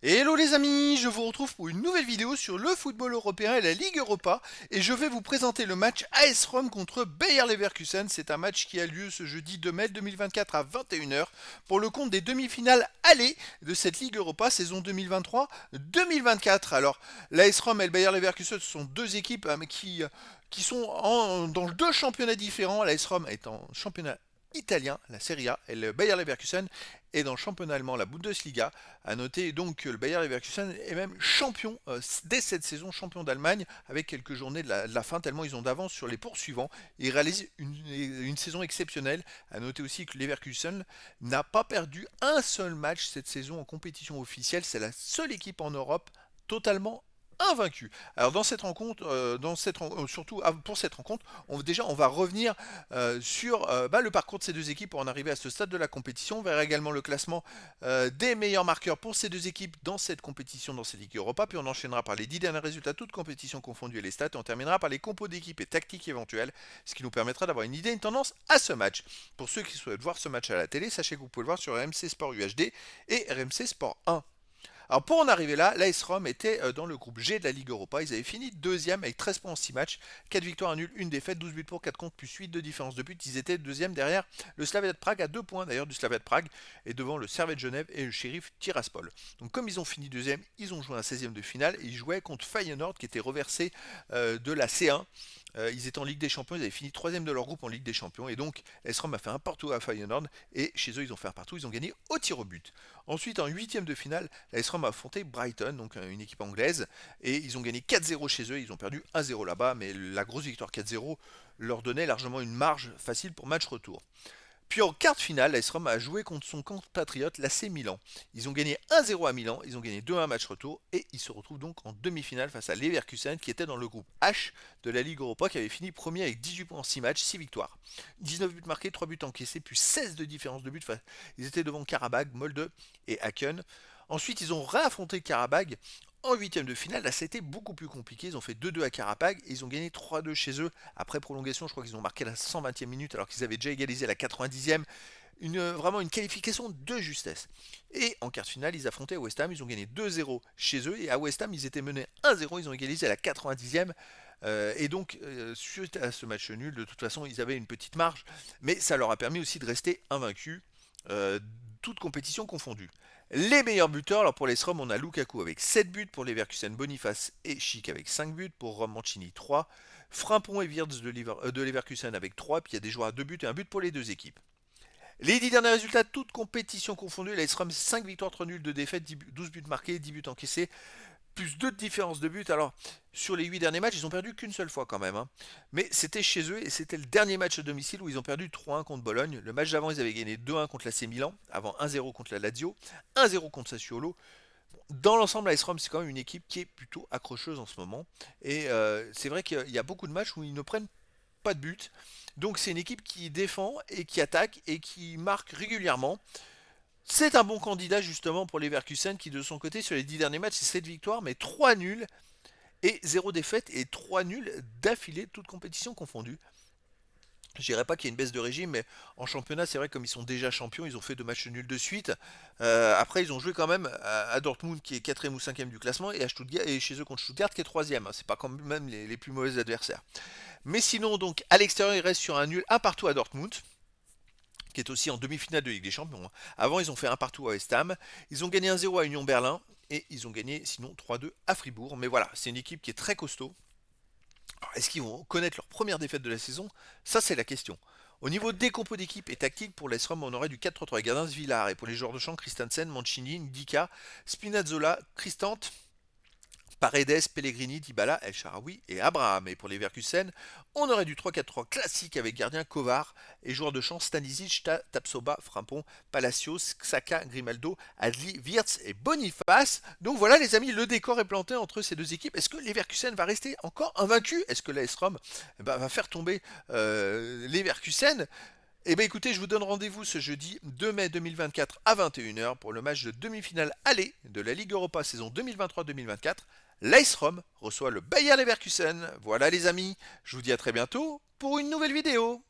Hello les amis, je vous retrouve pour une nouvelle vidéo sur le football européen et la Ligue Europa et je vais vous présenter le match AS Rome contre Bayer Leverkusen. C'est un match qui a lieu ce jeudi 2 mai 2024 à 21h pour le compte des demi-finales aller de cette Ligue Europa saison 2023-2024. Alors l'AS Rome et le Bayer Leverkusen sont deux équipes qui sont dans deux championnats différents. L'AS Rome est en championnat italien, la Serie A, et le Bayer Leverkusen est dans le championnat allemand, la Bundesliga. À noter donc que le Bayer Leverkusen est même champion dès cette saison, champion d'Allemagne, avec quelques journées de la fin, tellement ils ont d'avance sur les poursuivants. Ils réalisent une saison exceptionnelle. À noter aussi que Leverkusen n'a pas perdu un seul match cette saison en compétition officielle. C'est la seule équipe en Europe totalement invaincu. Alors dans cette rencontre, surtout pour cette rencontre, on va revenir sur le parcours de ces deux équipes pour en arriver à ce stade de la compétition. On verra également le classement des meilleurs marqueurs pour ces deux équipes dans cette compétition, dans cette Ligue Europa. Puis on enchaînera par les 10 derniers résultats, toutes compétitions confondues et les stats. Et on terminera par les compos d'équipes et tactiques éventuelles, ce qui nous permettra d'avoir une idée, une tendance à ce match. Pour ceux qui souhaitent voir ce match à la télé, sachez que vous pouvez le voir sur RMC Sport UHD et RMC Sport 1. Alors pour en arriver là, l'AS Rome était dans le groupe G de la Ligue Europa. Ils avaient fini deuxième avec 13 points en 6 matchs, 4 victoires, un nul, une défaite, 12 buts pour, 4 contre, plus 8 de différence de but. Ils étaient deuxième derrière le Slavia de Prague à 2 points d'ailleurs du Slavia de Prague et devant le Servette Genève et le Sheriff Tiraspol. Donc comme ils ont fini deuxième, ils ont joué un 16e de finale et ils jouaient contre Feyenoord qui était reversé de la C1. Ils étaient en Ligue des Champions, ils avaient fini troisième de leur groupe en Ligue des Champions et donc l'AS Rome a fait un partout à Feyenoord et chez eux ils ont fait un partout, ils ont gagné au tir au but. Ensuite en huitième de finale, l'AS Rome a affronté Brighton, donc une équipe anglaise, et ils ont gagné 4-0 chez eux, ils ont perdu 1-0 là-bas, mais la grosse victoire 4-0 leur donnait largement une marge facile pour match retour. Puis en quart de finale, l'AS Rome a joué contre son compatriote, l'AC Milan. Ils ont gagné 1-0 à Milan, ils ont gagné 2-1 match retour et ils se retrouvent donc en demi-finale face à Leverkusen qui était dans le groupe H de la Ligue Europa qui avait fini premier avec 18 points en 6 matchs, 6 victoires. 19 buts marqués, 3 buts encaissés, plus 16 de différence de but. Ils étaient devant Karabakh, Molde et Haken. Ensuite, ils ont réaffronté Karabakh en huitième de finale. Là, c'était beaucoup plus compliqué. Ils ont fait 2-2 à Karabakh et ils ont gagné 3-2 chez eux. Après prolongation, je crois qu'ils ont marqué la 120e minute alors qu'ils avaient déjà égalisé à la 90e. Vraiment une qualification de justesse. Et en quart de finale, ils affrontaient West Ham. Ils ont gagné 2-0 chez eux. Et à West Ham, ils étaient menés 1-0. Ils ont égalisé à la 90e. Et donc, suite à ce match nul, de toute façon, ils avaient une petite marge. Mais ça leur a permis aussi de rester invaincus. Toute compétition confondue. Les meilleurs buteurs, alors pour les Rome, on a Lukaku avec 7 buts, pour Leverkusen, Boniface et Schick avec 5 buts, pour Rome, Mancini 3, Frimpong et Wirtz de Leverkusen avec 3, puis il y a des joueurs à 2 buts et un but pour les deux équipes. Les 10 derniers résultats, toutes compétitions confondues, les Rome 5 victoires, 3 nuls, 2 défaites, 12 buts marqués, 10 buts encaissés, plus 2 de différence de but. Alors, sur les 8 derniers matchs, ils ont perdu qu'une seule fois quand même. Mais c'était chez eux et c'était le dernier match à domicile où ils ont perdu 3-1 contre Bologne. Le match d'avant, ils avaient gagné 2-1 contre l'AC Milan, avant 1-0 contre la Lazio, 1-0 contre Sassuolo. Dans l'ensemble, l'AS Rome, c'est quand même une équipe qui est plutôt accrocheuse en ce moment. Et c'est vrai qu'il y a beaucoup de matchs où ils ne prennent pas de but. Donc c'est une équipe qui défend et qui attaque et qui marque régulièrement. C'est un bon candidat justement pour les Leverkusen qui de son côté sur les 10 derniers matchs c'est 7 victoires mais 3 nuls et 0 défaite et 3 nuls d'affilée, toutes compétitions confondues. Je dirais pas qu'il y a une baisse de régime, mais en championnat, c'est vrai comme ils sont déjà champions, ils ont fait 2 matchs nuls de suite. Après, ils ont joué quand même à Dortmund qui est quatrième ou cinquième du classement et, à Stuttgart, et chez eux contre Stuttgart qui est troisième. C'est pas quand même les plus mauvais adversaires. Mais sinon, donc à l'extérieur, ils restent sur un nul, un partout à Dortmund qui est aussi en demi-finale de Ligue des Champions. Avant, ils ont fait un partout à West Ham. Ils ont gagné 1-0 à Union Berlin. Et ils ont gagné sinon 3-2 à Fribourg. Mais voilà, c'est une équipe qui est très costaud. Alors, est-ce qu'ils vont connaître leur première défaite de la saison? Ça, c'est la question. Au niveau des compos d'équipe et tactique, pour l'AS Rome, on aurait du 4-3-3 Gardens Villar. Et pour les joueurs de champ, Christensen, Mancini, Ndika, Spinazzola, Cristante, Paredes, Pellegrini, Dybala, El Shaarawy et Abraham. Et pour les Leverkusen, on aurait du 3-4-3 classique avec gardien Kovar et joueurs de champ Stanisic, Tapsoba, Frimpong, Palacios, Xhaka, Grimaldo, Adli, Wirtz et Boniface. Donc voilà les amis, le décor est planté entre ces deux équipes. Est-ce que les Leverkusen va rester encore invaincu? Est-ce que l'AS Rome va faire tomber les Leverkusen? Eh bien écoutez, je vous donne rendez-vous ce jeudi 2 mai 2024 à 21h pour le match de demi-finale aller de la Ligue Europa saison 2023-2024. L'AS Rome reçoit le Bayer Leverkusen. Voilà les amis, je vous dis à très bientôt pour une nouvelle vidéo.